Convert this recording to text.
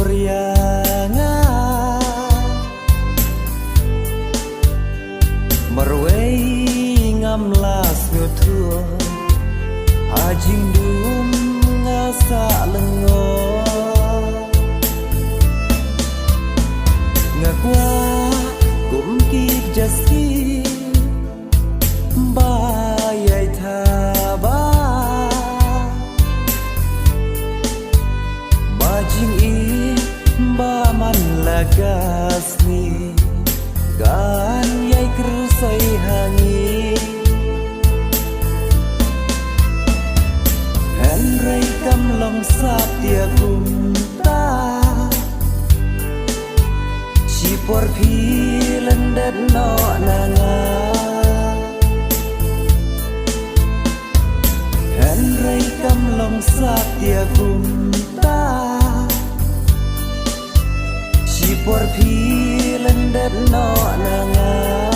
Morianga Marway ngam las ngethua Hajing dum ngasa lengo Ngakwa kum kik jasi Bayai thaba Bajing i ba man lagasni Gan yai kerusai hangi Henry kam long satya kumta Cipor pilen det no nanga Henry kam long satya kumta Cipor pilen det no nanga